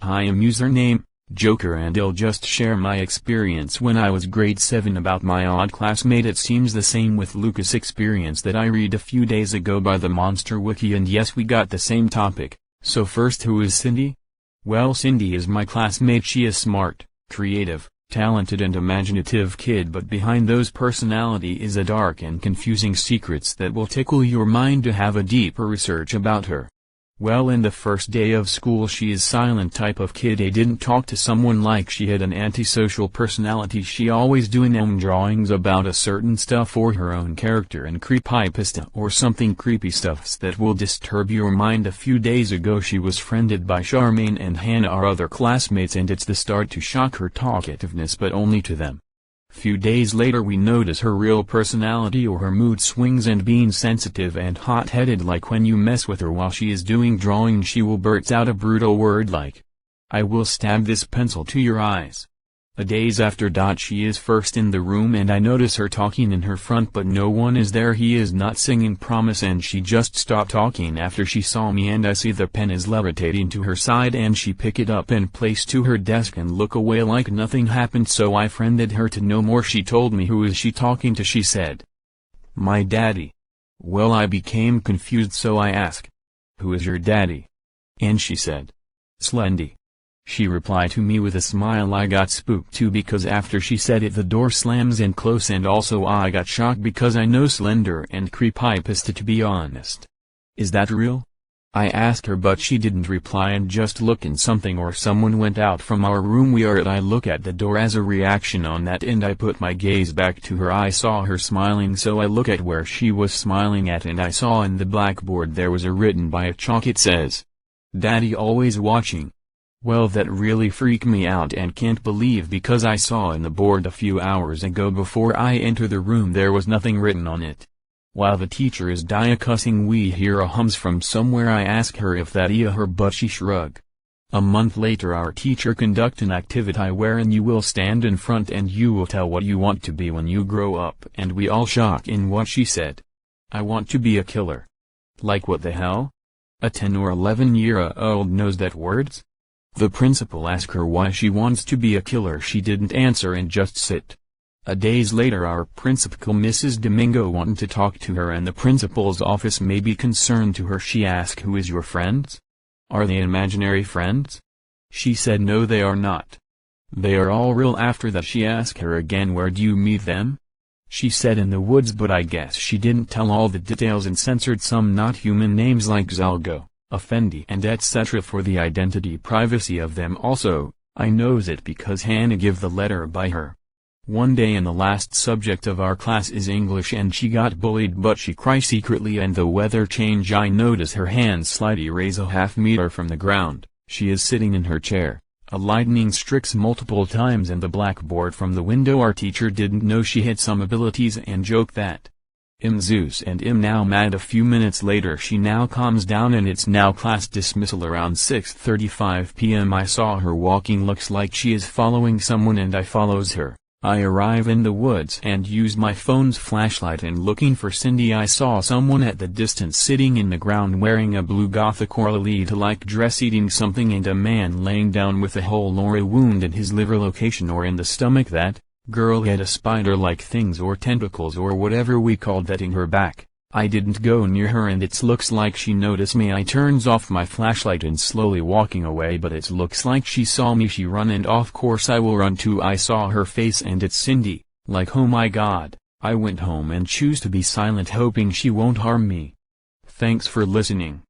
I am username, Joker, and I'll just share my experience when I was grade 7 about my odd classmate. It seems the same with Lucas' experience that I read a few days ago by the Monster Wiki, and yes, we got the same topic. So first, who is Cindy? Well, Cindy is my classmate. She is smart, creative, talented and imaginative kid, but behind those personality is a dark and confusing secrets that will tickle your mind to have a deeper research about her. Well, in the first day of school she is silent type of kid. I didn't talk to someone like she had an antisocial personality. She always doing drawings about a certain stuff or her own character and creepypasta or something creepy stuffs that will disturb your mind. A few days ago she was friended by Charmaine and Hannah, our other classmates, and it's the start to shock her talkativeness, but only to them. Few days later we notice her real personality or her mood swings and being sensitive and hot-headed, like when you mess with her while she is doing drawing she will burst out a brutal word like, "I will stab this pencil to your eyes." A days after she is first in the room and I notice her talking in her front, but no one is there. He is not singing Promise, and she just stopped talking after she saw me, and I see the pen is levitating to her side and she pick it up and place to her desk and look away like nothing happened. So I friended her to know more. She told me who is she talking to. She said, "My daddy." Well, I became confused, so I asked, "Who is your daddy?" And she said, "Slendy." She replied to me with a smile. I got spooked too, because after she said it the door slams and close, and also I got shocked because I know Slender and creepypasta, to be honest. Is that real? I asked her, but she didn't reply and just looked in something, or someone went out from our room we are at. I look at the door as a reaction on that, and I put my gaze back to her. I saw her smiling, so I look at where she was smiling at, and I saw in the blackboard there was a written by a chalk. It says, "Daddy always watching." Well, that really freaked me out and can't believe, because I saw in the board a few hours ago before I enter the room there was nothing written on it. While the teacher is cussing, we hear a hums from somewhere. I ask her if that is her, but she shrug. A month later our teacher conduct an activity wherein you will stand in front and you will tell what you want to be when you grow up, and we all shock in what she said. "I want to be a killer." Like what the hell? A 10 or 11-year-old knows that words? The principal asked her why she wants to be a killer. She didn't answer and just sit. A days later our principal, Mrs. Domingo, wanted to talk to her, and the principal's office may be concerned to her. She asked, "Who is your friends? Are they imaginary friends?" She said no, they are not. They are all real. After that she asked her again, "Where do you meet them?" She said in the woods, but I guess she didn't tell all the details and censored some not human names like Zalgo, Effendi and etc. for the identity privacy of them. Also, I knows it because Hannah give the letter by her. One day in the last subject of our class is English, and she got bullied but she cry secretly, and the weather change I notice her hands slightly raise a half-meter from the ground. She is sitting in her chair. A lightning strikes multiple times in the blackboard from the window. Our teacher didn't know she had some abilities and joked that Zeus and now mad. A few minutes later she now calms down, and it's now class dismissal around 6:35 p.m. I saw her walking, looks like she is following someone, and I follows her. I arrive in the woods and use my phone's flashlight and looking for Cindy. I saw someone at the distance sitting in the ground wearing a blue gothic or elite-like dress eating something, and a man laying down with a hole or a wound in his liver location or in the stomach. That girl had a spider-like things or tentacles or whatever we called that in her back. I didn't go near her, and it looks like she noticed me. I turns off my flashlight and slowly walking away, but it looks like she saw me. She run, and of course I will run too. I saw her face and it's Cindy. Like, oh my god. I went home and choose to be silent, hoping she won't harm me. Thanks for listening.